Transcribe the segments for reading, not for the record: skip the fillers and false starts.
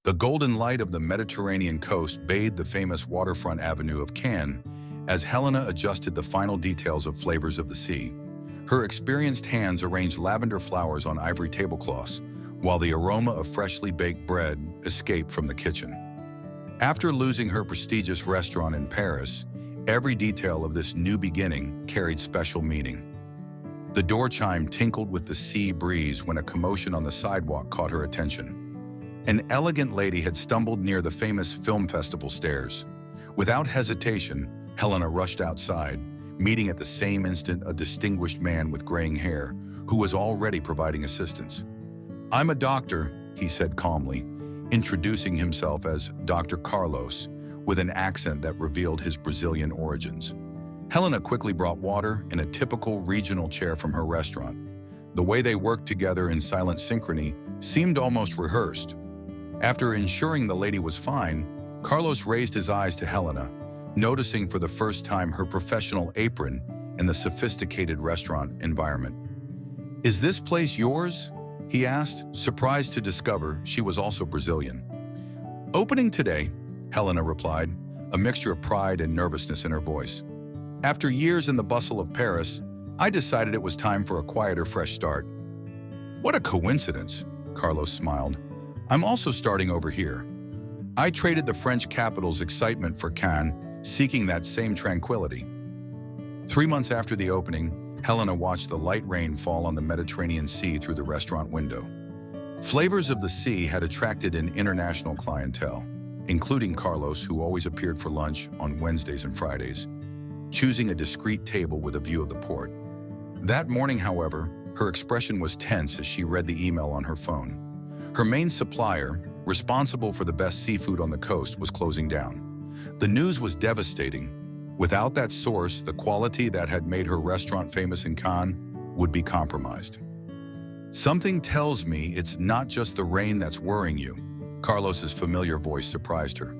The golden light of the Mediterranean coast bathed the famous waterfront avenue of Cannes as Helena adjusted the final details of Flavors of the Sea. Her experienced hands arranged lavender flowers on ivory tablecloths, while the aroma of freshly baked bread escaped from the kitchen. After losing her prestigious restaurant in Paris, every detail of this new beginning carried special meaning. The door chime tinkled with the sea breeze when a commotion on the sidewalk caught her attention. An elegant lady had stumbled near the famous film festival stairs. Without hesitation, Helena rushed outside, meeting at the same instant a distinguished man with graying hair, who was already providing assistance. "I'm a doctor," he said calmly, introducing himself as Dr. Carlos, with an accent that revealed his Brazilian origins. Helena quickly brought water and a typical regional chair from her restaurant. The way they worked together in silent synchrony seemed almost rehearsed. After ensuring the lady was fine, Carlos raised his eyes to Helena, noticing for the first time her professional apron and the sophisticated restaurant environment. "Is this place yours?" he asked, surprised to discover she was also Brazilian. "Opening today," Helena replied, a mixture of pride and nervousness in her voice. "After years in the bustle of Paris, I decided it was time for a quieter, fresh start." "What a coincidence," Carlos smiled. "I'm also starting over here. I traded the French capital's excitement for Cannes, seeking that same tranquility." 3 months after the opening, Helena watched the light rain fall on the Mediterranean Sea through the restaurant window. Flavors of the Sea had attracted an international clientele, including Carlos, who always appeared for lunch on Wednesdays and Fridays, choosing a discreet table with a view of the port. That morning, however, her expression was tense as she read the email on her phone. Her main supplier, responsible for the best seafood on the coast, was closing down. The news was devastating. Without that source, the quality that had made her restaurant famous in Cannes would be compromised. "Something tells me it's not just the rain that's worrying you," Carlos's familiar voice surprised her.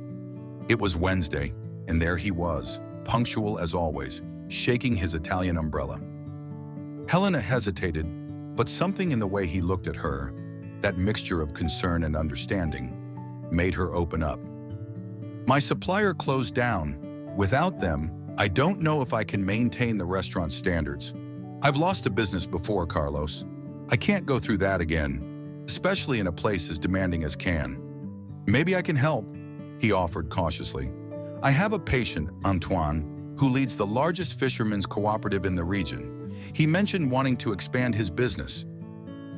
It was Wednesday, and there he was, punctual as always, shaking his Italian umbrella. Helena hesitated, but something in the way he looked at her, that mixture of concern and understanding, made her open up. "My supplier closed down. Without them, I don't know if I can maintain the restaurant standards. I've lost a business before, Carlos. I can't go through that again, especially in a place as demanding as Cannes. Maybe I can help," he offered cautiously. "I have a patient, Antoine, who leads the largest fishermen's cooperative in the region. He mentioned wanting to expand his business."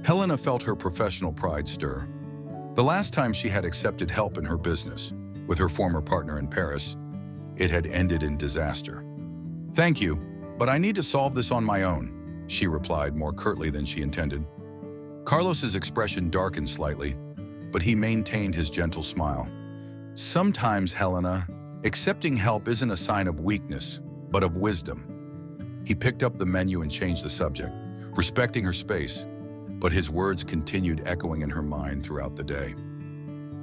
Helena felt her professional pride stir. The last time she had accepted help in her business, with her former partner in Paris, it had ended in disaster. "Thank you, but I need to solve this on my own," she replied more curtly than she intended. Carlos's expression darkened slightly, but he maintained his gentle smile. "Sometimes, Helena, accepting help isn't a sign of weakness, but of wisdom." He picked up the menu and changed the subject, respecting her space, but his words continued echoing in her mind throughout the day.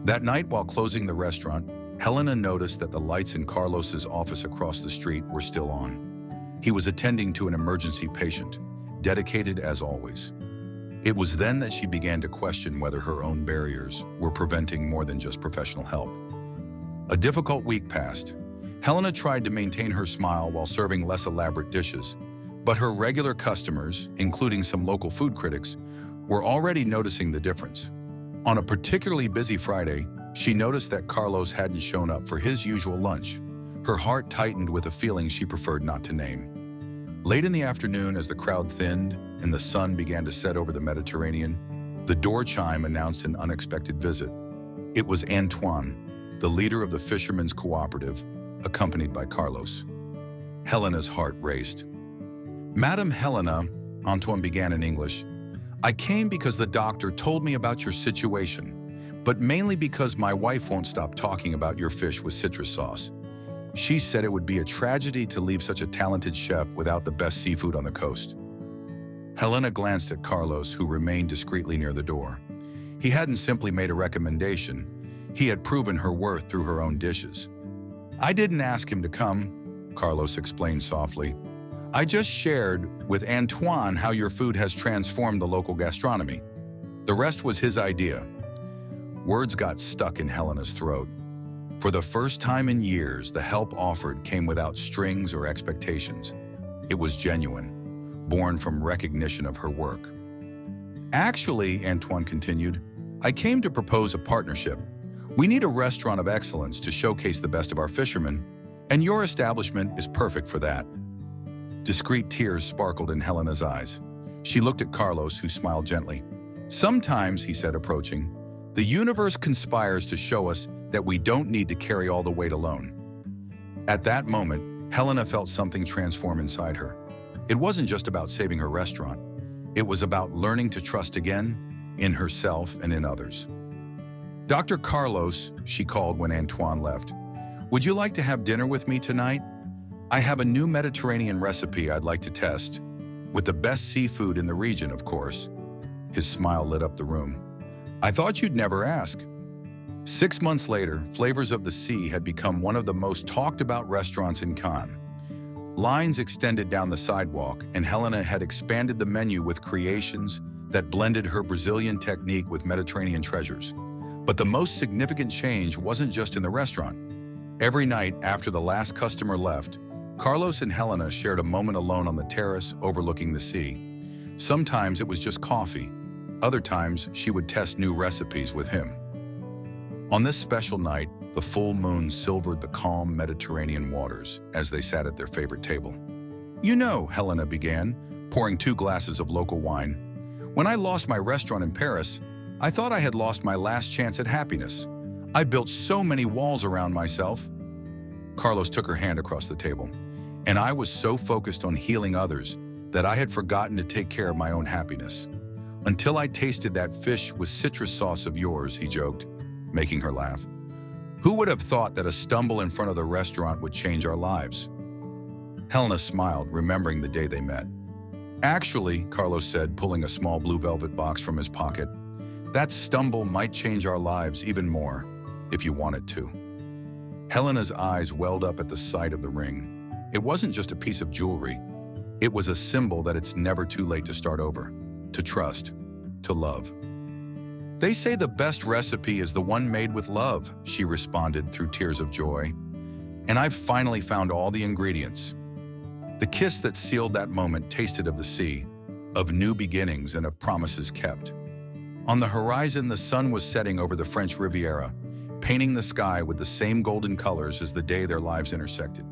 That night, while closing the restaurant, Helena noticed that the lights in Carlos's office across the street were still on. He was attending to an emergency patient, dedicated as always. It was then that she began to question whether her own barriers were preventing more than just professional help. A difficult week passed. Helena tried to maintain her smile while serving less elaborate dishes, but her regular customers, including some local food critics, were already noticing the difference. On a particularly busy Friday, she noticed that Carlos hadn't shown up for his usual lunch. Her heart tightened with a feeling she preferred not to name. Late in the afternoon, as the crowd thinned and the sun began to set over the Mediterranean, the door chime announced an unexpected visit. It was Antoine, the leader of the Fishermen's Cooperative, accompanied by Carlos. Helena's heart raced. "Madam Helena," Antoine began in English, "I came because the doctor told me about your situation, but mainly because my wife won't stop talking about your fish with citrus sauce. She said it would be a tragedy to leave such a talented chef without the best seafood on the coast." Helena glanced at Carlos, who remained discreetly near the door. He hadn't simply made a recommendation. He had proven her worth through her own dishes. "I didn't ask him to come," Carlos explained softly. "I just shared with Antoine how your food has transformed the local gastronomy. The rest was his idea." Words got stuck in Helena's throat. For the first time in years, the help offered came without strings or expectations. It was genuine, born from recognition of her work. Actually, Antoine continued, I came to propose a partnership. We need a restaurant of excellence to showcase the best of our fishermen, and your establishment is perfect for that. Discreet tears sparkled in Helena's eyes. She looked at Carlos, who smiled gently. Sometimes, he said, approaching, the universe conspires to show us that we don't need to carry all the weight alone. At that moment, Helena felt something transform inside her. It wasn't just about saving her restaurant. It was about learning to trust again, in herself and in others. Dr. Carlos, she called when Antoine left. Would you like to have dinner with me tonight? I have a new Mediterranean recipe I'd like to test, with the best seafood in the region, of course. His smile lit up the room. I thought you'd never ask. 6 months later, Flavors of the Sea had become one of the most talked about restaurants in Cannes. Lines extended down the sidewalk, and Helena had expanded the menu with creations that blended her Brazilian technique with Mediterranean treasures. But the most significant change wasn't just in the restaurant. Every night after the last customer left, Carlos and Helena shared a moment alone on the terrace overlooking the sea. Sometimes it was just coffee. Other times, she would test new recipes with him. On this special night, the full moon silvered the calm Mediterranean waters as they sat at their favorite table. You know, Helena began, pouring 2 glasses of local wine, when I lost my restaurant in Paris, I thought I had lost my last chance at happiness. I built so many walls around myself. Carlos took her hand across the table, and I was so focused on healing others that I had forgotten to take care of my own happiness. Until I tasted that fish with citrus sauce of yours, he joked, making her laugh. Who would have thought that a stumble in front of the restaurant would change our lives? Helena smiled, remembering the day they met. Actually, Carlos said, pulling a small blue velvet box from his pocket, that stumble might change our lives even more, if you want it to. Helena's eyes welled up at the sight of the ring. It wasn't just a piece of jewelry. It was a symbol that it's never too late to start over, to trust, to love. They say the best recipe is the one made with love, she responded through tears of joy. And I've finally found all the ingredients. The kiss that sealed that moment tasted of the sea, of new beginnings and of promises kept. On the horizon, the sun was setting over the French Riviera, painting the sky with the same golden colors as the day their lives intersected.